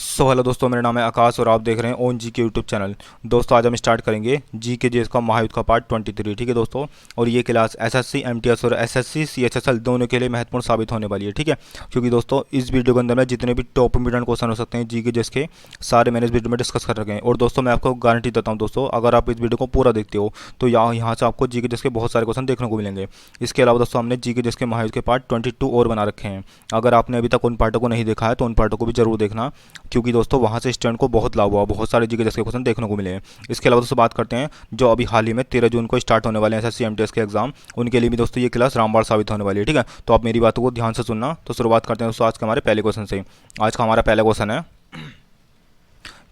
Hello दोस्तों, मेरा नाम है आकाश और आप देख रहे हैं ओन जी के यूट्यूब चैनल। दोस्तों आज हम स्टार्ट करेंगे जी के जी का महायुद्ध का पार्ट 23। ठीक है दोस्तों, और ये क्लास एसएससी एमटीएस और एसएससी सीएचएसएल दोनों के लिए महत्वपूर्ण साबित होने वाली है। ठीक है, क्योंकि दोस्तों इस वीडियो के अंदर में जितने भी टॉप इंपोर्टेंट क्वेश्चन हो सकते हैं जी के के सारे मैंने इस वीडियो में डिस्कस कर रखे हैं। और दोस्तों मैं आपको गारंटी देता हूँ दोस्तों, अगर आप इस वीडियो को पूरा देखते हो तो यहाँ से आपको जी के बहुत सारे क्वेश्चन देखने को मिलेंगे। इसके अलावा दोस्तों हमने जी के महायुद्ध के पार्ट 22 और बना रखे हैं। अगर आपने अभी तक उन पार्टों को नहीं देखा है तो उन पार्टों को भी जरूर देखना, क्योंकि दोस्तों वहाँ से स्टूडेंट को बहुत लाभ हुआ, बहुत सारे जीके जैसे क्वेश्चन देखने को मिले हैं। इसके अलावा दोस्तों बात करते हैं जो अभी हाल ही में 13 जून को स्टार्ट होने वाले हैं एसएससी एमटीएस के एग्जाम, उनके लिए भी दोस्तों ये क्लास रामबाण साबित होने वाली है। ठीक है, तो आप मेरी बातों को ध्यान से सुनना। तो शुरुआत करते हैं दोस्तों आज के हमारे पहले क्वेश्चन से। आज का हमारा पहला क्वेश्चन है,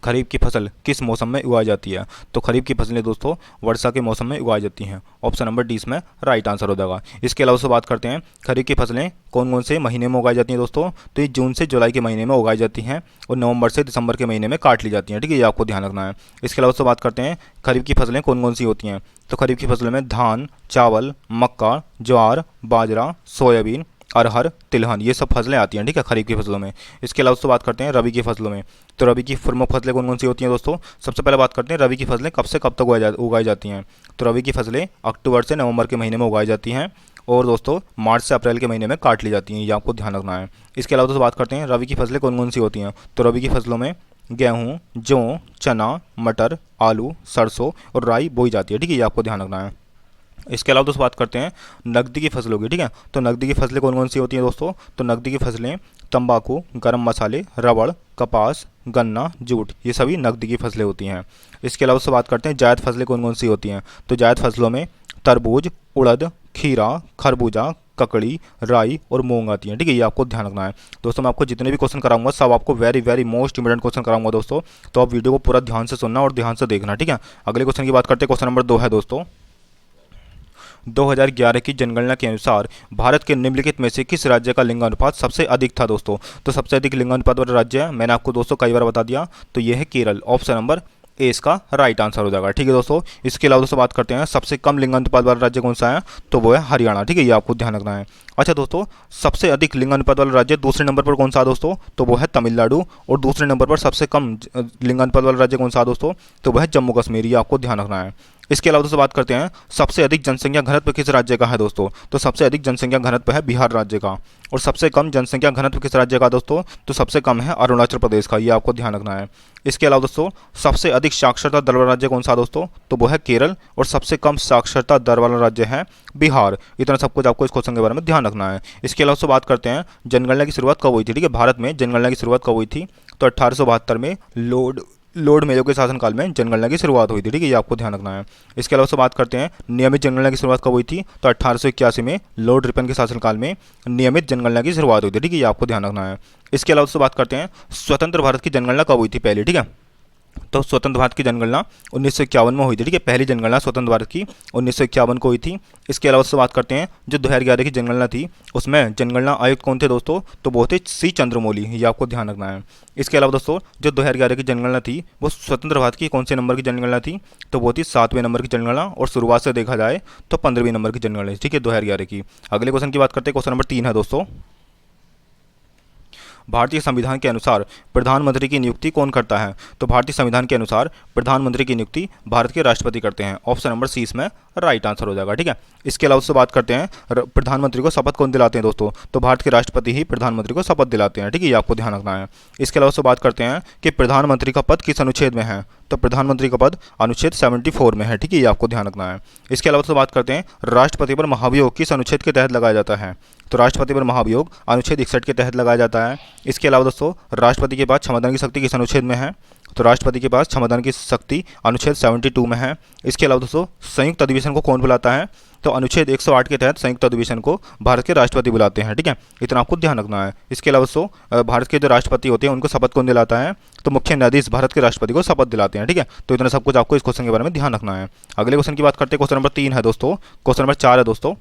खरीफ की फसल किस मौसम में उगाई जाती है? तो खरीफ की फसलें दोस्तों वर्षा के मौसम में उगाई जाती हैं। ऑप्शन नंबर डी इसमें राइट आंसर हो जाएगा। इसके अलावा से बात करते हैं खरीफ की फसलें कौन कौन से महीने में उगाई जाती हैं दोस्तों? तो ये जून से जुलाई के महीने में उगाई जाती हैं और नवंबर से दिसंबर के महीने में काट ली जाती हैं। ठीक है, ये आपको ध्यान रखना है। इसके अलावा से बात करते हैं खरीफ की फसलें कौन कौन सी होती हैं? तो खरीफ की फसलों में धान, चावल, मक्का, ज्वार, बाजरा, सोयाबीन, अरहर, तिलहन, ये सब फसलें आती हैं। ठीक है, खरीफ की फसलों में। इसके अलावा दोस्तों बात करते हैं रबी की फसलों में। तो रबी की प्रमुख फसलें कौन कौन सी होती हैं दोस्तों? सबसे पहले बात करते हैं रबी की फसलें कब से कब तक उगाई जाती हैं। तो रबी की फसलें अक्टूबर से नवंबर के महीने में उगाई जाती हैं और दोस्तों मार्च से अप्रैल के महीने में काट ली जाती हैं। ये आपको ध्यान रखना है। इसके अलावा दोस्तों बात करते हैं रबी की फसलें कौन कौन सी होती हैं। तो रबी की फसलों में गेहूँ, जौ, चना, मटर, आलू, सरसों और राई बोई जाती है। ठीक है, ये आपको ध्यान रखना है। इसके अलावा दोस्तों बात करते हैं नकदी की फसलों की। ठीक है, तो नकदी की फसलें कौन कौन सी होती हैं दोस्तों? तो नकदी की फसलें तंबाकू, गरम मसाले, रबड़, कपास, गन्ना, जूट, ये सभी नकदी की फसलें होती हैं। इसके अलावा दोस्तों बात करते हैं जायद फसलें कौन कौन सी होती हैं। तो जायद फसलों में तरबूज, उड़द, खीरा, खरबूजा, ककड़ी, राई और मूंग आती हैं। ठीक है, ये आपको ध्यान रखना है। दोस्तों मैं आपको जितने भी क्वेश्चन कराऊंगा सब आपको very very most important question कराऊंगा दोस्तों, तो आप वीडियो को पूरा ध्यान से सुनना और ध्यान से देखना। ठीक है, अगले क्वेश्चन की बात करते हैं। क्वेश्चन नंबर 2 है दोस्तों, 2011 की जनगणना के अनुसार भारत के निम्नलिखित में से किस राज्य का लिंगानुपात सबसे अधिक था दोस्तों? तो सबसे अधिक लिंगानुपात वाला राज्य है, मैंने आपको दोस्तों कई बार बता दिया, तो ये है केरल। ऑप्शन नंबर ए इसका राइट आंसर हो जाएगा। ठीक है दोस्तों, इसके अलावा दोस्तों बात करते हैं सबसे कम लिंगानुपात वाला राज्य कौन सा है? तो वो है हरियाणा। ठीक है, ये आपको ध्यान रखना है। अच्छा दोस्तों, सबसे अधिक लिंगानुपात वाला राज्य दूसरे नंबर पर कौन सा है दोस्तों? तो वो है तमिलनाडु। और दूसरे नंबर पर सबसे कम लिंगानुपात वाला राज्य कौन सा है दोस्तों? तो वह है जम्मू कश्मीर। ये आपको ध्यान रखना है। इसके अलावा दोस्तों बात करते हैं सबसे अधिक जनसंख्या घनत्व किस राज्य का है दोस्तों? तो सबसे अधिक जनसंख्या घनत्व है बिहार राज्य का। और सबसे कम जनसंख्या घनत्व किस राज्य का दोस्तों? तो सबसे कम है अरुणाचल प्रदेश का। ये आपको ध्यान रखना है। इसके अलावा दोस्तों सबसे अधिक साक्षरता दर वाला राज्य कौन सा दोस्तों? तो वो है केरल। और सबसे कम साक्षरता दर वाला राज्य है बिहार। इतना सब कुछ आपको इस क्वेश्चन के बारे में ध्यान रखना है। इसके अलावा बात करते हैं जनगणना की शुरुआत कब हुई थी। ठीक है, भारत में जनगणना की शुरुआत कब हुई थी? तो 1872 में लॉर्ड मेयो के शासनकाल में जनगणना की शुरुआत हुई थी। ठीक है, ये आपको ध्यान रखना है। इसके अलावा बात करते हैं नियमित जनगणना की शुरुआत कब हुई थी? तो 1881 में लॉर्ड रिपन के शासनकाल में नियमित जनगणना की शुरुआत हुई थी। ठीक है, ये आपको ध्यान रखना है। इसके अलावा बात करते हैं स्वतंत्र भारत की जनगणना कब हुई थी पहले। ठीक है, तो स्वतंत्र भारत की जनगणना 1951 में हुई थी। ठीक है, पहली जनगणना स्वतंत्र भारत की 1951 को हुई थी। इसके अलावा से बात करते हैं जो 2011 की जनगणना थी उसमें जनगणना आयुक्त कौन थे दोस्तों? तो वो थे सी चंद्रमौली। ये आपको ध्यान रखना है। इसके अलावा दोस्तों जो 2011 की जनगणना थी वो स्वतंत्र भारत की कौन से नंबर की जनगणना थी? तो वो थी 7वें नंबर की जनगणना। और शुरुआत से देखा जाए तो 15वीं नंबर की जनगणना। ठीक है, 2011 की। अगले क्वेश्चन की बात करते हैं। क्वेश्चन नंबर 3 है दोस्तों, भारतीय संविधान के अनुसार प्रधानमंत्री की नियुक्ति कौन करता है? तो भारतीय संविधान के अनुसार प्रधानमंत्री की नियुक्ति भारत के राष्ट्रपति करते हैं। ऑप्शन नंबर सी इसमें राइट आंसर हो जाएगा। ठीक है, इसके अलावा से बात करते हैं प्रधानमंत्री को शपथ कौन दिलाते हैं दोस्तों? तो भारत के राष्ट्रपति ही प्रधानमंत्री को शपथ दिलाते हैं। ठीक है, ये आपको ध्यान रखना है। इसके अलावा से बात करते हैं कि प्रधानमंत्री का पद किस अनुच्छेद में है? तो प्रधानमंत्री का पद अनुच्छेद 74 में है। ठीक है, ये आपको ध्यान रखना है। इसके अलावा से बात करते हैं राष्ट्रपति पर महाभियोग किस अनुच्छेद के तहत लगाया जाता है? तो राष्ट्रपति पर महाभियोग अनुच्छेद 61 के तहत लगाया जाता है। इसके अलावा दोस्तों राष्ट्रपति के पास क्षमादान की शक्ति किस अनुच्छेद में है? तो राष्ट्रपति के पास क्षमादान की शक्ति अनुच्छेद 72 में है। इसके अलावा दोस्तों संयुक्त अधिवेशन को कौन बुलाता है? तो अनुच्छेद 108 के तहत संयुक्त अधिवेशन को भारत के राष्ट्रपति बुलाते हैं। ठीक है, इतना आपको ध्यान रखना है। इसके अलावा दोस्तों भारत के जो राष्ट्रपति होते हैं उनको शपथ कौन दिलाता है? तो मुख्य न्यायाधीश भारत के राष्ट्रपति को शपथ दिलाते हैं। ठीक है, तो इतना सब कुछ आपको इस क्वेश्चन के बारे में ध्यान रखना है। अगले क्वेश्चन की बात करते हैं। क्वेश्चन नंबर 3 है दोस्तों। क्वेश्चन नंबर 4 है दोस्तों,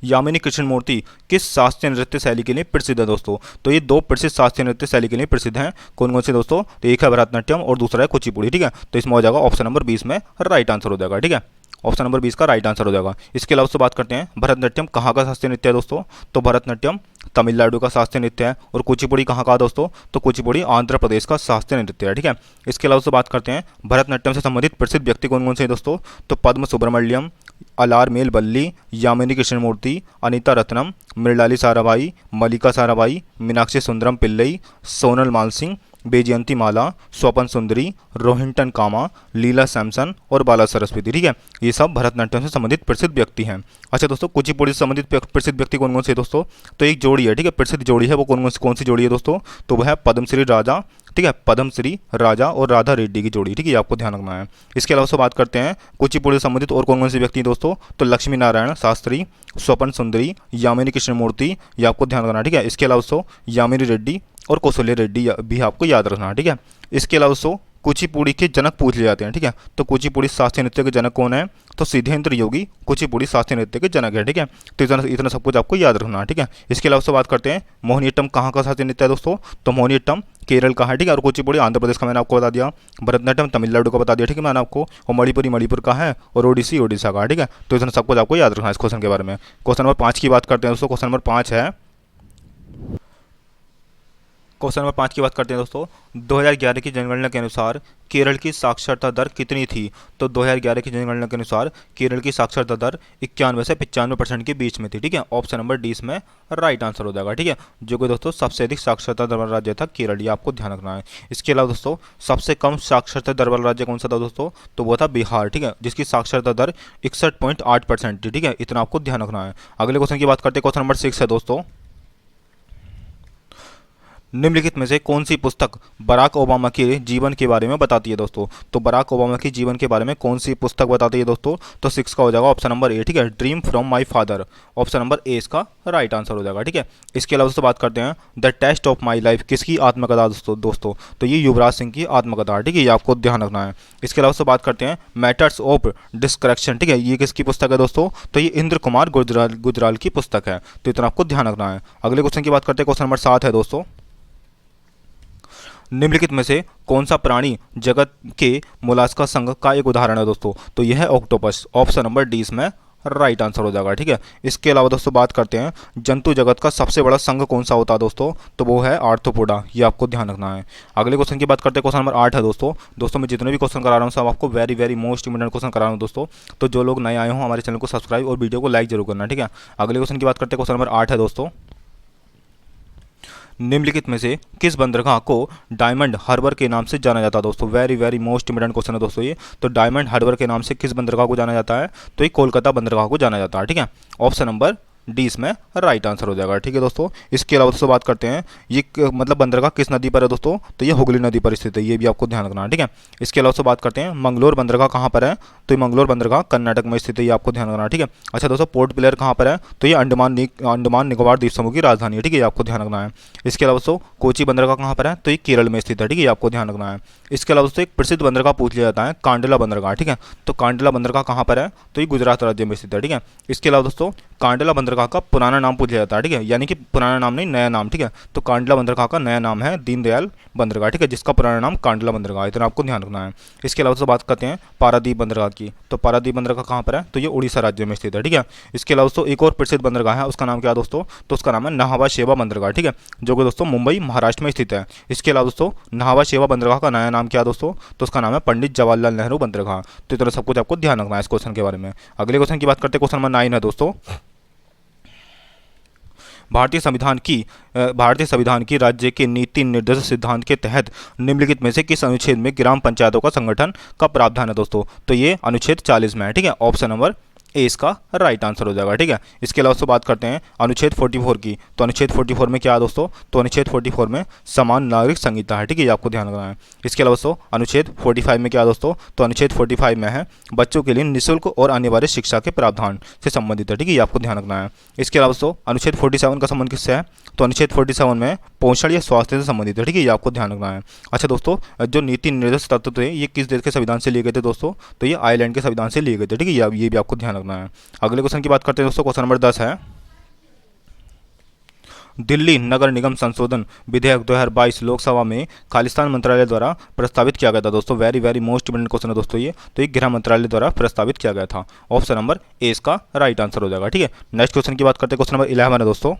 यामिनी कृष्णमूर्ति किस शास्त्रीय नृत्य शैली के लिए प्रसिद्ध है दोस्तों? तो ये दो प्रसिद्ध शास्त्रीय नृत्य शैली के लिए प्रसिद्ध हैं। कौन कौन से दोस्तों? तो एक है भरतनाट्यम और दूसरा है कुचिपुड़ी। ठीक है, तो इसमें हो जाएगा ऑप्शन नंबर 20 में राइट आंसर हो जाएगा। ठीक है, ऑप्शन नंबर 20 का राइट आंसर हो जाएगा। इसके अलावा से बात करते हैं भरतनाट्यम कहाँ का शास्त्रीय नृत्य है दोस्तों, तो भरतनाट्यम तमिलनाडु का शास्त्रीय नृत्य है। और कुचिपुड़ी कहाँ का दोस्तों, तो कुचिपुड़ी आंध्र प्रदेश का शास्त्रीय नृत्य है, ठीक है। इसके अलावा से बात करते हैं भरतनाट्यम से संबंधित प्रसिद्ध व्यक्ति कौन कौन से हैं दोस्तों, तो पद्म सुब्रमण्यम, अलारमेल बल्ली, यामिनी कृष्णमूर्ति, अनीता रत्नम, मृणाली साराभाई, मल्लिका साराभाई, मीनाक्षी सुंदरम पिल्लई, सोनल मानसिंह, बेजयंती माला, स्वपन सुंदरी, रोहिंटन कामा, लीला सैमसन और बाला सरस्वती, ठीक है। ये सब भरतनाट्यम से संबंधित प्रसिद्ध व्यक्ति हैं। अच्छा दोस्तों, कुचिपुड़ी से संबंधित प्रसिद्ध व्यक्ति कौन कौन से दोस्तों, तो एक जोड़ी है, ठीक है, प्रसिद्ध जोड़ी है, वो कौन सी जोड़ी है दोस्तों, तो वह है पद्मश्री राजा, ठीक है, पद्मश्री राजा और राधा रेड्डी की जोड़ी, ठीक है, आपको ध्यान रखना है। इसके अलावा से बात करते हैं कुचिपुड़ी से संबंधित और कौन कौन से व्यक्ति दोस्तों, तो लक्ष्मी नारायण शास्त्री, स्वपन सुंदरी, यामिनी कृष्णमूर्ति, ये आपको ध्यान रखना है, ठीक है। इसके अलावा सो यामिनी रेड्डी और कौशल्य रेड्डी भी आपको याद रखना है, ठीक है। इसके अलावा सो कुचिपुड़ी के जनक पूछ लिए जाते हैं, ठीक है, तो कुचिपुड़ी शास्त्रीय नृत्य के जनक कौन है, तो सिद्धेंद्र योगी कुचिपुड़ी शास्त्रीय नृत्य के जनक है, ठीक है। तो इतना सब कुछ आपको याद रखना है, ठीक है। इसके अलावा से बात करते हैं मोहिनीअट्टम कहाँ का शास्त्रीय नृत्य है दोस्तों, तो मोहिनीअट्टम केरल का है, ठीक है, और कुचिपुड़ी आंध्र प्रदेश का मैंने आपको बता दिया, भरतनाट्यम तमिलनाडु का बता दिया, ठीक है मैंने आपको, और मणिपुरी मणिपुर का है, और ओडिसी ओडिशा का है, ठीक है। तो इतना सब कुछ आपको याद रखना है इस क्वेश्चन के बारे में। क्वेश्चन नंबर 5 की बात करते हैं दोस्तों, क्वेश्चन नंबर 5 है, क्वेश्चन नंबर 5 की बात करते हैं दोस्तों, 2011 की जनगणना के अनुसार केरल की साक्षरता दर कितनी थी, तो 2011 की जनगणना के अनुसार केरल की साक्षरता दर 91 से 95% के बीच में थी, ठीक है। ऑप्शन नंबर डी इसमें राइट आंसर हो जाएगा, ठीक है, जो कि दोस्तों सबसे अधिक साक्षरता दर वाला राज्य था केरल, ये आपको ध्यान रखना है। इसके अलावा दोस्तों सबसे कम साक्षरता दर वाला राज्य कौन सा था दोस्तों, तो वो था बिहार, ठीक है, जिसकी साक्षरता दर 61.8% थी, ठीक है, इतना आपको ध्यान रखना है। अगले क्वेश्चन की बात करते हैं, क्वेश्चन नंबर 6 है दोस्तों, निम्नलिखित में से कौन सी पुस्तक बराक ओबामा के जीवन के बारे में बताती है दोस्तों, तो बराक ओबामा के जीवन के बारे में कौन सी पुस्तक बताती है दोस्तों, तो 6 का हो जाएगा ऑप्शन नंबर ए, ठीक है, dream from my father, option number A इसका राइट आंसर हो जाएगा, ठीक है। इसके अलावा दोस्तों बात करते हैं the test of my life किसकी आत्मकथा दोस्तों, तो ये युवराज सिंह की आत्मकथा, ठीक है, ये आपको ध्यान रखना है। इसके अलावा बात करते हैं मैटर्स ऑफ डिस्करेक्शन, ठीक है, ये किसकी पुस्तक है दोस्तों, तो ये इंद्र कुमार गुजराल की पुस्तक है, तो इतना आपको ध्यान रखना है। अगले क्वेश्चन की बात करते हैं, क्वेश्चन नंबर 7 है दोस्तों, निम्नलिखित में से कौन सा प्राणी जगत के मोलास्का संघ का एक उदाहरण है दोस्तों, तो यह है ऑक्टोपस, ऑप्शन नंबर डी इसमें राइट आंसर हो जाएगा, ठीक है। इसके अलावा दोस्तों बात करते हैं जंतु जगत का सबसे बड़ा संघ कौन सा होता है दोस्तों, तो वो है आर्थ्रोपोडा, ये आपको ध्यान रखना है। अगले क्वेश्चन की बात करते हैं, क्वेश्चन नंबर 8 है दोस्तों मैं जितने भी क्वेश्चन करा रहा हूँ सब आपको वेरी मोस्ट इंपोर्टेंट क्वेश्चन करा रहा हूँ दोस्तों, तो जो लोग नए आए हों हमारे चैनल को सब्सक्राइब और वीडियो को लाइक जरूर करना, ठीक है। अगले क्वेश्चन की बात करते हैं, क्वेश्चन नंबर 8 है दोस्तों, निम्नलिखित में से किस बंदरगाह को डायमंड हार्बर के नाम से जाना जाता है दोस्तों, वेरी मोस्ट इंपोर्टेंट क्वेश्चन है दोस्तों ये, तो डायमंड हार्बर के नाम से किस बंदरगाह को जाना जाता है, तो ये कोलकाता बंदरगाह को जाना जाता है, ठीक है, ऑप्शन नंबर डी इसमें राइट आंसर हो जाएगा, ठीक है दोस्तों। इसके अलावा दोस्तों बात करते हैं ये मतलब बंदरगाह किस नदी पर है दोस्तों, तो ये हुगली नदी पर स्थित है, ये भी आपको ध्यान रखना है, ठीक है। इसके अलावा बात करते हैं मंगलोर बंदरगाह कहाँ पर है, तो ये मंगलोर बंदरगाह कर्नाटक में स्थित है, ये आपको ध्यान रखना है, ठीक है। अच्छा दोस्तों पोर्ट ब्लेयर कहाँ पर है, तो ये अंडमान निकोबार द्वीप समूह की राजधानी है, ठीक है, ये आपको ध्यान रखना है। इसके अलावा दोस्तों कोची बंदरगाह कहाँ पर है, तो ये केरल में स्थित है, ठीक है, ये आपको ध्यान रखना है। इसके अलावा दोस्तों एक प्रसिद्ध बंदरगाह पूछ लिया जाता है कांडला बंदरगाह, ठीक है, तो कांडला बंदरगाह कहाँ पर है, तो ये गुजरात राज्य में स्थित है, ठीक है। इसके अलावा दोस्तों कांडला बंदरगाह का पुराना नाम पूछा जाता है, ठीक है, यानी कि पुराना नाम नहीं नया नाम, ठीक है, तो कांडला बंदरगाह का नया नाम है दीनदयाल बंदरगाह, ठीक है, जिसका पुराना नाम कांडला बंदरगाह, इतना आपको ध्यान रखना है। इसके अलावा दोस्तों बात करते हैं पारादीप बंदरगाह की, तो पारादीप बंदरगाह कहाँ पर है, तो ये उड़ीसा राज्य में स्थित है, ठीक है। इसके अलावा दोस्तों एक और प्रसिद्ध बंदरगाह है, उसका नाम क्या है दोस्तों, तो उसका नाम है नाहवा शेवा बंदरगाह, ठीक है, जो कि दोस्तों मुंबई महाराष्ट्र में स्थित है। इसके अलावा दोस्तों नाहवा शेवा बंदरगाह का नया नाम क्या है दोस्तों, तो उसका नाम है पंडित जवाहरलाल नेहरू बंदरगाह, तो इतना सब कुछ आपको ध्यान रखना है इस क्वेश्चन के बारे में। अगले क्वेश्चन की बात करते हैं, क्वेश्चन नंबर 9 है दोस्तों, भारतीय संविधान की राज्य के नीति निर्देश सिद्धांत के तहत निम्नलिखित में से किस अनुच्छेद में ग्राम पंचायतों का संगठन का प्रावधान है दोस्तों, तो ये अनुच्छेद 40 में है, ठीक है, ऑप्शन नंबर ए इसका राइट आंसर हो जाएगा, ठीक है। इसके अलावा बात करते हैं अनुच्छेद 44 की, तो अनुच्छेद 44 में क्या है दोस्तों, तो अनुच्छेद 44 में समान नागरिक संहिता है, ठीक है, ये आपको ध्यान रखना है। इसके अलावा दोस्तों अनुच्छेद 45 में क्या है दोस्तों, तो अनुच्छेद 45 में है बच्चों के लिए निःशुल्क और अनिवार्य शिक्षा के प्रावधान से संबंधित है, ठीक है, ये आपको ध्यान रखना है। इसके अलावा दोस्तों अनुच्छेद 47 का संबंध किससे है, तो अनुच्छेद 47 में पोषण या स्वास्थ्य से संबंधित है, ठीक है, ये आपको ध्यान रखना है। अच्छा दोस्तों जो नीति निर्देश तत्व थे ये किस देश के संविधान से लिए गए थे दोस्तों, तो ये आयरलैंड के संविधान से लिए गए थे, ठीक है, ये भी आपको ध्यान रखना है। अगले क्वेश्चन की बात करते हैं दोस्तों, क्वेश्चन नंबर 10 है, दिल्ली नगर निगम संशोधन विधेयक 2022 लोकसभा में खालिस्तान मंत्रालय द्वारा प्रस्तावित किया गया था दोस्तों। Very very most important question है दोस्तों ये। तो ये गृह मंत्रालय द्वारा प्रस्तावित किया गया था। ऑप्शन नंबर ए इसका राइट आंसर हो जाएगा। ठीक है, नेक्स्ट क्वेश्चन की बात करते हैं। क्वेश्चन नंबर 11 है दोस्तों,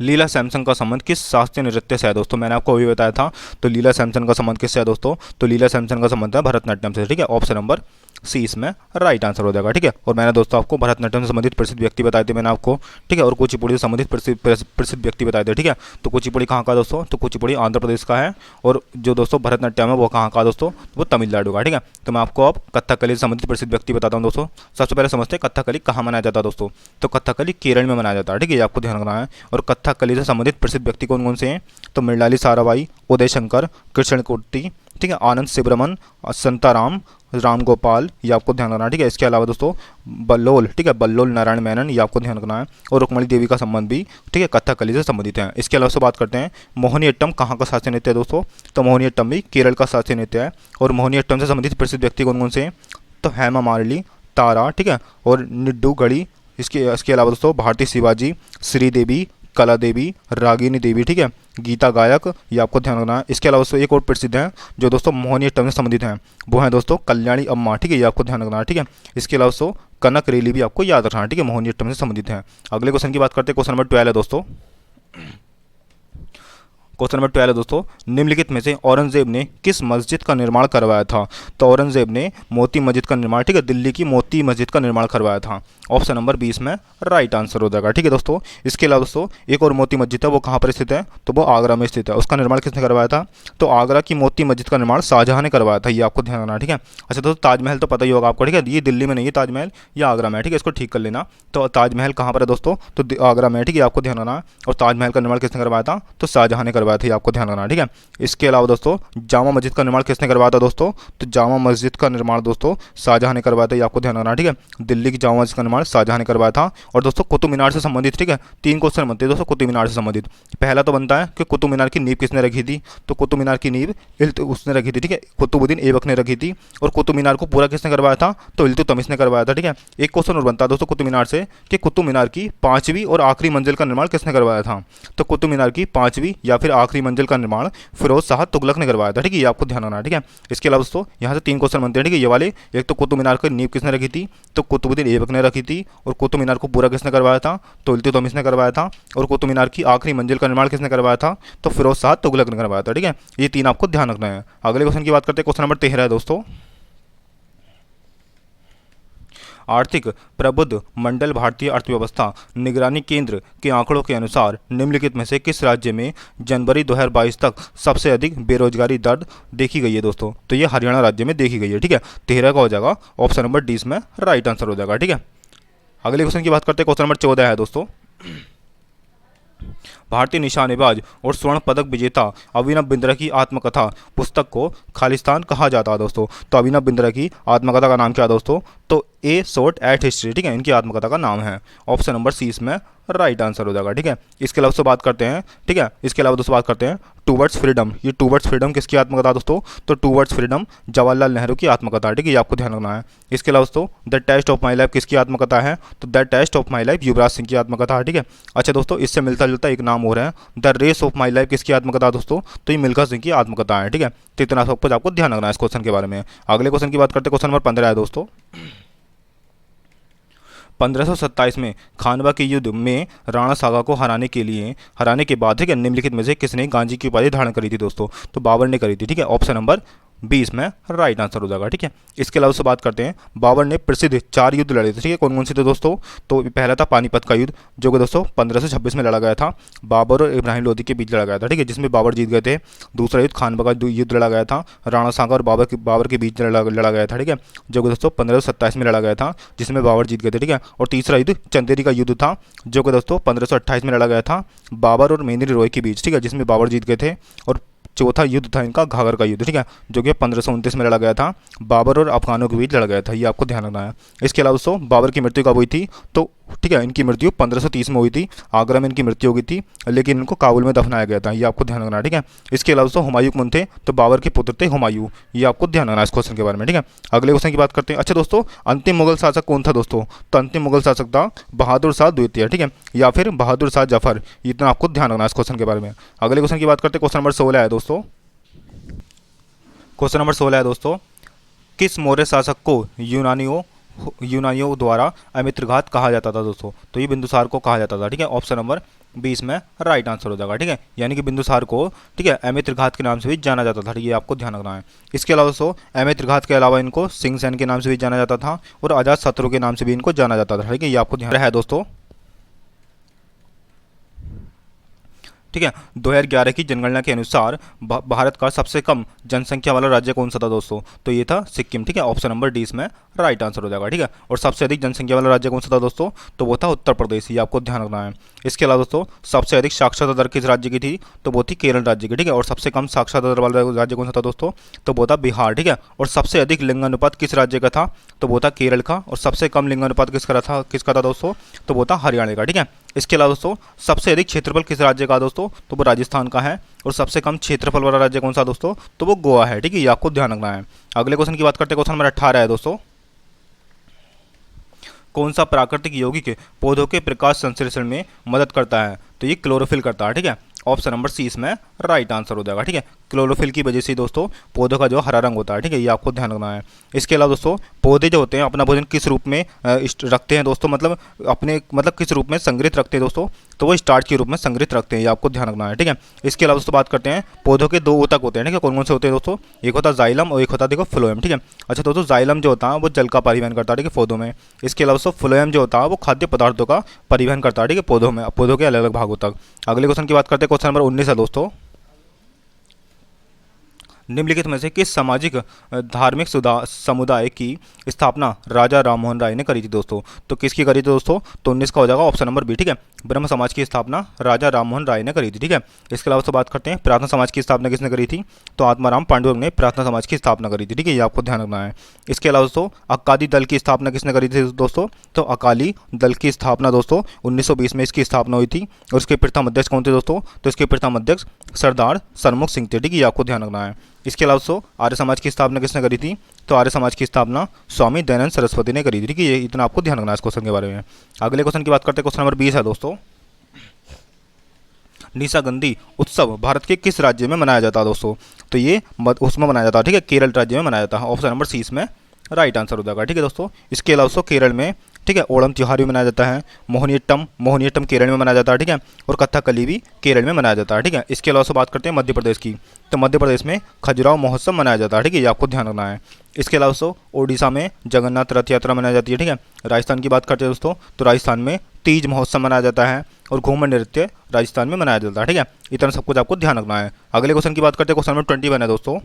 लीला सैमसन का संबंध किस शास्त्रीय नृत्य से है दोस्तों? मैंने आपको अभी बताया था। तो लीला सैमसन का संबंध किससे है दोस्तों? तो लीला सैमसन का संबंध है भरतनाट्यम से। ठीक है, ऑप्शन नंबर सी इसमें राइट आंसर हो जाएगा। ठीक है, और मैंने दोस्तों आपको भरतनाट्यम से संबंधित प्रसिद्ध व्यक्ति बताए थे मैंने आपको। ठीक है, और कुचिपुड़ी से संबंधित प्रसिद्ध व्यक्ति बताए थे। ठीक है, तो कुचिपुड़ी कहाँ का दोस्तों? तो कुचिपुड़ी आंध्र प्रदेश का है, और जो दोस्तों भरतनाट्यम है वो कहाँ का दोस्तों? वो तमिलनाडु का। ठीक है, तो मैं आपको अब कथकली से संबंधित प्रसिद्ध व्यक्ति बताता हूँ दोस्तों। सबसे पहले समझते हैं कथकली कहाँ मनाया जाता है दोस्तों। तो कथकली केरल में मनाया जाता है। ठीक है, ये आपको ध्यान रखना है। और कथकली से संबंधित प्रसिद्ध व्यक्ति कौन कौन से हैं? तो मृणाली साराभाई, उदय शंकर, कृष्णकुट्टी, ठीक है, आनंद सुब्रमण्यम, संताराम, राम गोपाल, ये आपको ध्यान रखना है। ठीक है, इसके अलावा दोस्तों बल्लोल, ठीक है, बल्लोल नारायण मेनन, ये आपको ध्यान रखना है। और रुक्मणी देवी का संबंध भी, ठीक है, कथकली से संबंधित है। इसके अलावा से बात करते हैं मोहिनीअट्टम कहाँ का शास्त्रीय नृत्य है दोस्तों? तो मोहिनीअट्टम भी केरल का शास्त्रीय नृत्य है। और मोहिनीअट्टम से संबंधित प्रसिद्ध व्यक्ति कौन कौन से हैं? तो हेमा मालिनी, तारा, ठीक है, और निड्डू गढ़ी। इसके अलावा दोस्तों भारती शिवाजी, श्रीदेवी, कला देवी, रागिनी देवी, ठीक है, गीता गायक, ये आपको ध्यान रखना है। इसके अलावा दोस्तों एक और प्रसिद्ध है जो दोस्तों मोहिनीअट्टम से संबंधित हैं, वो है दोस्तों कल्याणी अम्मा। ठीक है, ये आपको ध्यान रखना है। ठीक है, इसके अलावा दोस्तों कनक रेली भी आपको याद रखना है। ठीक है, मोहिनीअट्टम से संबंधित है। अगले क्वेश्चन की बात करते हैं। क्वेश्चन नंबर 12 है दोस्तों। क्वेश्चन नंबर 12 है दोस्तों, निम्नलिखित में से औरंगजेब ने किस मस्जिद का निर्माण करवाया था? तो औरंगजेब ने मोती मस्जिद का निर्माण, ठीक है, दिल्ली की मोती मस्जिद का निर्माण करवाया था। ऑप्शन नंबर 20 में राइट आंसर हो जाएगा। ठीक है दोस्तों, इसके अलावा दोस्तों एक और मोती मस्जिद है, वो कहाँ पर स्थित है? तो वो आगरा में स्थित है। उसका निर्माण किसने करवाया था? तो आगरा की मोती मस्जिद का निर्माण शाहजहां ने करवाया था। ये आपको ध्यान रखना है। ठीक है, अच्छा दोस्तों ताजमहल तो पता ही होगा आपको। ठीक है, ये दिल्ली में नहीं है ताजमहल, ये आगरा में है। ठीक है, इसको ठीक कर लेना। तो ताजमहल कहाँ पर है दोस्तों? तो आगरा में है। ठीक है, आपको ध्यान रखना है। और ताजमहल का निर्माण किसने करवाया था? तो शाहजहां ने करवाया था। ये आपको ध्यान रखना है। ठीक है, इसके अलावा दोस्तों जामा मस्जिद का निर्माण किसने करवाया था दोस्तों? तो जामा मस्जिद का निर्माण दोस्तों शाहजहां ने करवाया था। ये आपको ध्यान रखना है। ठीक है, दिल्ली की जामा मस्जिद का निर्माण शाहजहां ने करवाया था। और दोस्तों कुतुब मीनार से संबंधित, ठीक है, 3 क्वेश्चन बनते हैं दोस्तों कुतुब मीनार से संबंधित। पहला तो बनता है कि कुतुब मीनार की नींव किसने रखी थी? तो कुतुब मीनार की नींव उसने रखी थी। ठीक है, कुतुबुद्दीन ऐबक ने रखी थी। और कुतुब मीनार को पूरा किसने करवाया था? तो इल्तुतमिश ने करवाया था। ठीक है, एक क्वेश्चन और बनता है दोस्तों कुतुब मीनार से कि कुतुब मीनार की 5वीं और आखिरी मंजिल का निर्माण किसने करवाया था? तो कुतुब मीनार की 5वीं या फिर आखिरी मंजिल का निर्माण फिरोज शाह तुगलक ने करवाया था। ठीक है, ये आपको ध्यान रखना है। ठीक है, इसके अलावा दोस्तों यहाँ से 3 क्वेश्चन बनते हैं। ठीक है, ये वाले, एक तो कुतुब मीनार की नींव किसने रखी थी? तो कुतुबुद्दीन ऐबक ने रखी थी। और कुतुब मीनार को पूरा किसने करवाया था? तो इल्तुतमिश ने करवाया था। और कुतुब मीनार की आखिरी मंजिल का निर्माण किसने करवाया था? तो फिरोज शाह तुगलक ने करवाया था। ठीक है, ये 3 आपको ध्यान रखना है। अगले क्वेश्चन की बात करते हैं। क्वेश्चन नंबर 13 है दोस्तों, आर्थिक प्रबुद्ध मंडल भारतीय अर्थव्यवस्था निगरानी केंद्र के आंकड़ों के अनुसार निम्नलिखित में से किस राज्य में जनवरी 2022 तक सबसे अधिक बेरोजगारी दर देखी गई है दोस्तों? तो ये हरियाणा राज्य में देखी गई है। ठीक है, 13 का हो जाएगा ऑप्शन नंबर डी में राइट आंसर हो जाएगा। ठीक है, अगले क्वेश्चन की बात करते हैं। क्वेश्चन नंबर 14 है दोस्तों, भारतीय निशानेबाज और स्वर्ण पदक विजेता अभिनव बिंद्रा की आत्मकथा पुस्तक को खालिस्तान कहा जाता है दोस्तों। तो अभिनव बिंद्रा की आत्मकथा का नाम क्या है दोस्तों? तो ए शॉट एट हिस्ट्री। ठीक है, इनकी आत्मकथा का नाम है। ऑप्शन नंबर सी इसमें राइट आंसर हो जाएगा। ठीक है, इसके अलावा दोस्तों बात करते हैं, ठीक है, इसके अलावा दोस्तों बात करते हैं टूवर्ड्स फ्रीडम। ये टूवर्ड्स फ्रीडम किसकी आत्मकथा दोस्तों? तो टूवर्ड्स फ्रीडम जवाहरलाल नेहरू की आत्मकथा। ठीक है, ये आपको ध्यान रखना है। इसके अलावा दोस्तों the test of my life किसकी आत्मकथा है? तो the test of my life Yuvraj Singh की आत्मकथा है। ठीक है, अच्छा दोस्तों इससे मिलता जुलता एक नाम हो रहा है, the race of my life किसकी आत्मकथा दोस्तों? तो ये मिल्खा सिंह की आत्मकथा है। ठीक है, तो इतना सब कुछ आपको ध्यान रखना है इस क्वेश्चन के बारे में। अगले क्वेश्चन की बात करते हैं। क्वेश्चन नंबर 15 है दोस्तों, 1527 में खानवा के युद्ध में राणा सागा को हराने के बाद, ठीक है, निम्नलिखित में से किसने गांधी की उपाधि धारण करी थी दोस्तों? तो बाबर ने करी थी। ठीक है, ऑप्शन नंबर 20 में राइट आंसर हो जाएगा। ठीक है, इसके अलावा से बात करते हैं, बाबर ने प्रसिद्ध 4 युद्ध लड़े थे। ठीक है, कौन कौन से थे दोस्तों? तो पहला था पानीपत का युद्ध जो कि दोस्तों 1526 में लड़ा गया था, बाबर और इब्राहिम लोदी के बीच लड़ा गया था। ठीक है, जिसमें बाबर जीत गए थे। दूसरा युद्ध खानवा का युद्ध लड़ा गया था, राणा सांगा और बाबर के बीच लड़ा गया था। ठीक है, जो कि दोस्तों 1527 में लड़ा गया था, जिसमें बाबर जीत गए थे। ठीक है, और तीसरा युद्ध चंदेरी का युद्ध था जो कि दोस्तों 1528 में लड़ा गया था, बाबर और मेंदिनी रॉय के बीच। ठीक है, जिसमें बाबर जीत गए थे। और चौथा युद्ध था इनका घाघर का युद्ध। ठीक है, जो कि 1529 में लड़ा गया था, बाबर और अफगानों के बीच लड़ा गया था। ये आपको ध्यान रखना है। इसके अलावा दोस्तों बाबर की मृत्यु कब हुई थी? तो ठीक है, इनकी मृत्यु 1530 में हुई थी। आगरा में इनकी मृत्यु हो गई थी, लेकिन इनको काबुल में दफनाया गया था, ये आपको ध्यान रखना है। ठीक है, इसके अलावा दोस्तों हुमायूं कौन थे, तो बाबर के पुत्र थे हुमायूं, ये आपको ध्यान रखना है इस क्वेश्चन के बारे में। ठीक है, अगले क्वेश्चन की बात करते हैं। अच्छा दोस्तों, अंतिम मुगल शासक कौन था दोस्तों, तो अंतिम मुगल शासक था बहादुर शाह द्वितीय। ठीक है, या फिर बहादुर शाह जफर, इतना आपको ध्यान रखना है इस क्वेश्चन के बारे में। अगले क्वेश्चन की बात करते हैं। क्वेश्चन नंबर 16 है दोस्तों। क्वेश्चन नंबर 16 है दोस्तों, किस मौर्य शासक को यूनानियों द्वारा अमित्रघात कहा जाता था दोस्तों, तो ये बिंदुसार को कहा जाता था। ठीक है, ऑप्शन नंबर 20 में राइट आंसर हो जाएगा। ठीक है, यानी कि बिंदुसार को, ठीक है, अमित्रघात के नाम से भी जाना जाता था। ठीक है, ये आपको ध्यान रखना है। इसके अलावा दोस्तों अमित्रघात के अलावा इनको सिंहसेन के नाम से भी जाना जाता था और अजात शत्रु के नाम से भी इनको जाना जाता था। ठीक है, ये आपको ध्यान है दोस्तों। ठीक है, 2011 की जनगणना के अनुसार भारत का सबसे कम जनसंख्या वाला राज्य कौन सा था दोस्तों, तो ये था सिक्किम। ठीक है, ऑप्शन नंबर 20 में राइट आंसर हो जाएगा। ठीक है, और सबसे अधिक जनसंख्या वाला राज्य कौन सा था दोस्तों, तो वो था उत्तर प्रदेश, ये आपको ध्यान रखना है। इसके अलावा दोस्तों सबसे अधिक साक्षरता दर किस राज्य की थी, तो वो थी केरल राज्य की। ठीक है, और सबसे कम साक्षरता दर वाला राज्य कौन सा था दोस्तों, तो वो था बिहार। ठीक है, और सबसे अधिक लिंगानुपात किस राज्य का था, तो वो था केरल का। और सबसे कम लिंगानुपात किसका था दोस्तों, तो वो था हरियाणा का। ठीक है, इसके अलावा दोस्तों सबसे अधिक क्षेत्रफल किस राज्य का दोस्तों, तो वो राजस्थान का है। और सबसे कम क्षेत्रफल वाला राज्य कौन सा दोस्तों, तो वो गोवा है। ठीक है, ये आपको ध्यान रखना है। अगले क्वेश्चन की बात करते हैं। क्वेश्चन नंबर 18 है दोस्तों, कौन सा प्राकृतिक यौगिक पौधों के प्रकाश संश्लेषण में मदद करता है, तो ये क्लोरोफिल करता है। ठीक है, ऑप्शन नंबर 30 में राइट आंसर हो जाएगा। ठीक है, क्लोरोफिल की वजह से दोस्तों पौधों का जो हरा रंग होता है। ठीक है, ये आपको ध्यान रखना है। इसके अलावा दोस्तों पौधे जो होते हैं अपना भोजन किस रूप में रखते हैं दोस्तों, मतलब किस रूप में संग्रहित रखते हैं दोस्तों, तो वो स्टार्च के रूप में संग्रहित रखते हैं, ये आपको ध्यान रखना है। ठीक है, इसके अलावा दोस्तों बात करते हैं पौधों के दो ऊतक होते हैं। ठीक है, कौन कौन से होते हैं दोस्तों, एक होता है जाइलम और एक होता है देखो फ्लोएम। ठीक है, अच्छा दोस्तों जाइलम जो होता है वो जल का परिवहन करता है। ठीक है, पौधों में। इसके अलावा दोस्तों फ्लोएम जो होता है वो खाद्य पदार्थों का परिवहन करता है। ठीक है, पौधों में, पौधों के अलग अलग भागों तक। अगले क्वेश्चन की बात करते हैं। क्वेश्चन नंबर 19 है दोस्तों, निम्नलिखित में से किस सामाजिक धार्मिक समुदाय की स्थापना राजा राममोहन राय ने करी थी दोस्तों, तो किसकी करी थी दोस्तों, तो 19 का हो जाएगा ऑप्शन नंबर बी। ठीक है, ब्रह्म समाज की स्थापना राजा राममोहन राय ने करी थी। ठीक है, इसके अलावा से बात करते हैं प्रार्थना समाज की स्थापना किसने करी थी, तो आत्माराम पांडुरंग ने प्रार्थना समाज की स्थापना करी थी। ठीक है, ये आपको ध्यान रखना है। इसके अलावा दोस्तों अकाली दल की स्थापना किसने करी थी दोस्तों, तो अकाली दल की स्थापना दोस्तों 1920 में इसकी स्थापना हुई थी। और इसके प्रथम अध्यक्ष कौन थे दोस्तों, तो इसके प्रथम अध्यक्ष सरदार सरमुख सिंह थे। ठीक है, ये आपको ध्यान रखना है। इसके अलावा दोस्तों आर्य समाज की स्थापना किसने करी थी, तो आर्य समाज की स्थापना स्वामी दयानंद सरस्वती ने करी थी। ठीक है, ये इतना आपको ध्यान रखना है इस क्वेश्चन के बारे में। अगले क्वेश्चन की बात करते हैं। क्वेश्चन नंबर 20 है दोस्तों, निशागंधी उत्सव भारत के किस राज्य में मनाया जाता है दोस्तों, तो ये उसमें मनाया जाता है। ठीक है, केरल राज्य में मनाया जाता है। ऑप्शन नंबर 30 में राइट आंसर हो जाएगा। ठीक है दोस्तों, इसके अलावा दोस्तों केरल में, ठीक है, ओणम त्यौहार भी मनाया जाता है। मोहिनीअट्टम केरल में मनाया जाता है। ठीक है, और कथकली भी केरल में मनाया जाता है। ठीक है, इसके अलावा से बात करते हैं मध्य प्रदेश की, तो मध्य प्रदेश में खजुराहो महोत्सव मनाया जाता है। ठीक है, ये आपको ध्यान रखना है। इसके अलावा दोस्तों ओडिशा में जगन्नाथ रथ यात्रा मनाई जाती है। ठीक है, राजस्थान की बात करते हैं दोस्तों, तो राजस्थान में तीज महोत्सव मनाया जाता है और घूमर नृत्य राजस्थान में मनाया जाता है। ठीक है, इतना सब कुछ आपको ध्यान रखना है। अगले क्वेश्चन की बात करते हैं। क्वेश्चन नंबर 21 है दोस्तों,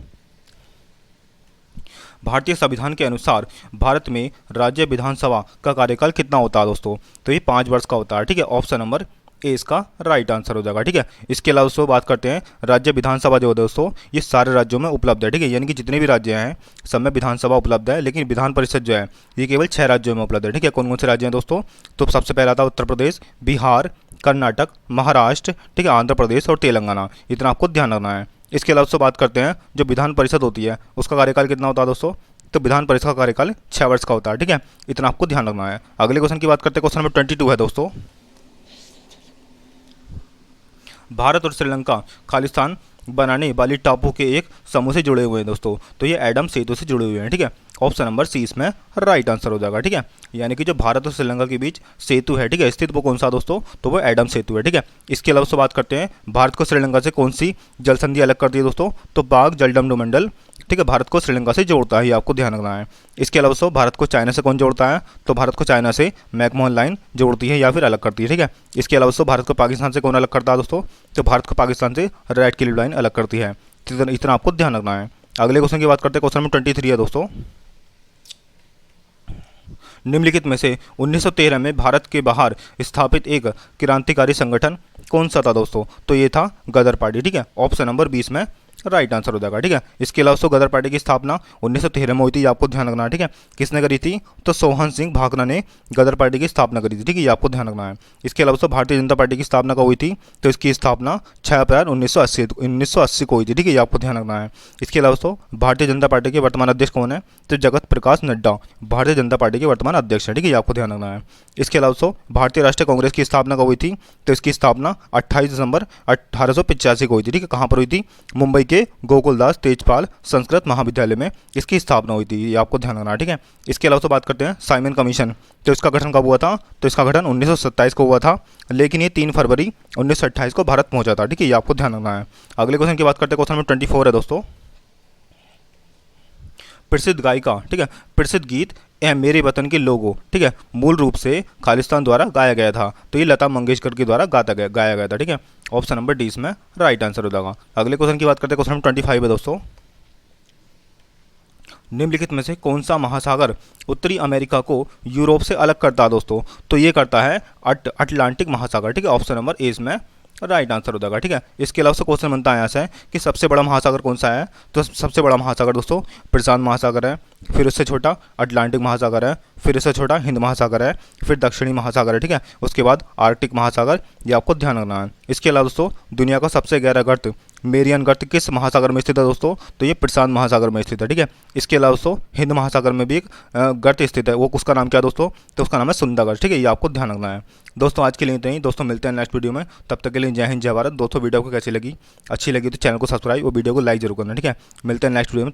भारतीय संविधान के अनुसार भारत में राज्य विधानसभा का कार्यकाल कितना होता है दोस्तों, तो ये 5 वर्ष का होता है। ठीक है, ऑप्शन नंबर ए इसका राइट आंसर हो जाएगा। ठीक है, इसके अलावा दोस्तों बात करते हैं राज्य विधानसभा जो है दोस्तों ये सारे राज्यों में उपलब्ध है। ठीक है, यानी कि जितने भी राज्य हैं सब में विधानसभा उपलब्ध है, लेकिन विधान परिषद जो है ये केवल 6 राज्यों में उपलब्ध है। ठीक है, कौन कौन से राज्य हैं दोस्तों, तो सबसे पहला था उत्तर प्रदेश, बिहार, कर्नाटक, महाराष्ट्र, ठीक है, आंध्र प्रदेश और तेलंगाना। इतना आपको ध्यान रखना है। इसके अलावा दोस्तों बात करते हैं जो विधान परिषद होती है उसका कार्यकाल कितना होता है दोस्तों, तो विधान परिषद का कार्यकाल 6 वर्ष का होता है। ठीक है, इतना आपको ध्यान रखना है। अगले क्वेश्चन की बात करते हैं। क्वेश्चन नंबर 22 है दोस्तों, भारत और श्रीलंका खालिस्तान बनाने वाली टापू के एक समूह से जुड़े हुए हैं दोस्तों, तो ये एडम सेतु से जुड़े हुए हैं। ठीक है, ऑप्शन नंबर सी इसमें राइट आंसर हो जाएगा। ठीक है, यानी कि जो भारत और श्रीलंका के बीच सेतु है, ठीक है, स्थित वो कौन सा दोस्तों, तो वो एडम सेतु है। ठीक है, इसके अलावा दोस्तों बात करते हैं भारत को श्रीलंका से कौन सी जल संधि अलग करती है दोस्तों, तो बाघ जलडमरू मंडल, ठीक है, भारत को श्रीलंका से जोड़ता है, ये आपको ध्यान रखना है। इसके अलावा दोस्तों भारत को चाइना से कौन जोड़ता है, तो भारत को चाइना से मैकमोहन लाइन जोड़ती है या फिर अलग करती है। ठीक है, इसके अलावा दोस्तों भारत को पाकिस्तान से कौन अलग करता है दोस्तों, तो भारत को पाकिस्तान से रेड क्लिफ लाइन अलग करती है। इतना आपको ध्यान रखना है। अगले क्वेश्चन की बात करते हैं। क्वेश्चन नंबर 23 है दोस्तों, निम्नलिखित में से 1913 में भारत के बाहर स्थापित एक क्रांतिकारी संगठन कौन सा था दोस्तों, तो ये था गदर पार्टी। ठीक है, ऑप्शन नंबर 20 में राइट आंसर हो जाएगा। ठीक है, इसके अलावा दोस्तों गदर पार्टी की स्थापना 1913 में हुई थी, ये आपको ध्यान रखना है। ठीक है, किसने करी थी? तो सोहन सिंह भाखड़ा ने गदर पार्टी की स्थापना करी थी। ठीक है, ये आपको ध्यान रखना है। इसके अलावा दोस्तों भारतीय जनता पार्टी की स्थापना कब हुई थी? तो इसकी स्थापना 6 अप्रैल 1980 को हुई थी। ठीक है, ये आपको ध्यान रखना है। इसके अलावा दोस्तों भारतीय जनता पार्टी के वर्तमान अध्यक्ष कौन है? तो जगत प्रकाश नड्डा भारतीय जनता पार्टी के वर्तमान अध्यक्ष है। ठीक है, ये आपको ध्यान रखना है। इसके अलावा दोस्तों भारतीय राष्ट्रीय कांग्रेस की स्थापना कब हुई थी? तो इसकी स्थापना 28 दिसंबर 1885 को हुई थी। ठीक है, कहाँ पर हुई थी? मुंबई के गोकुलदास तेजपाल संस्कृत महाविद्यालय में इसकी स्थापना हुई थी, ये आपको ध्यान रखना है। ठीक है, इसके अलावा तो बात करते हैं साइमन कमीशन। तो इसका गठन कब हुआ था? तो इसका गठन 1927 को हुआ था, लेकिन ये 3 फरवरी 1928 को भारत पहुंचा था। ठीक है, ये आपको ध्यान रखना है। अगले क्वेश्चन की बात करते हैं, क्वेश्चन नंबर 24 है दोस्तों। प्रसिद्ध गायिका, ठीक है, प्रसिद्ध गीत ए मेरे वतन के लोगो, ठीक है, मूल रूप से खालिस्तान द्वारा गाया गया था। तो ये लता मंगेशकर के द्वारा गाया गया था। ठीक है, ऑप्शन नंबर डी इसमें राइट आंसर हो जाएगा। अगले क्वेश्चन की बात करते हैं, क्वेश्चन नंबर 25 है दोस्तों। निम्नलिखित में से कौन सा महासागर उत्तरी अमेरिका को यूरोप से अलग करता है दोस्तों? तो ये करता है अटलांटिक महासागर। ठीक है, ऑप्शन नंबर ए इसमें राइट आंसर हो जाएगा। ठीक है, इसके अलावा क्वेश्चन बनता है यहाँ से कि सबसे बड़ा महासागर कौन सा है? तो सबसे बड़ा महासागर दोस्तों प्रशांत महासागर है, फिर उससे छोटा अटलांटिक महासागर है, फिर उससे छोटा हिंद महासागर है, फिर दक्षिणी महासागर है। ठीक है, उसके बाद आर्कटिक महासागर, ये आपको ध्यान रखना है। इसके अलावा दोस्तों दुनिया का सबसे गहरा गर्त मेरियन गर्त किस महासागर में स्थित है दोस्तों? तो ये प्रशांत महासागर में स्थित है। ठीक है, इसके अलावा दोस्तों हिंद महासागर में भी एक गर्त स्थित है, वो उसका नाम क्या है दोस्तों? तो उसका नाम है सुंदरगढ़। ठीक है, ये आपको ध्यान रखना है। दोस्तों आज के लिए इतना ही दोस्तों, मिलते हैं नेक्स्ट वीडियो में। तब तक के लिए जय हिंद जय भारत। दोस्तों वीडियो को कैसी लगी? अच्छी लगी तो चैनल को सब्सक्राइब और वीडियो को लाइक जरूर करना। ठीक है, मिलते हैं नेक्स्ट वीडियो में।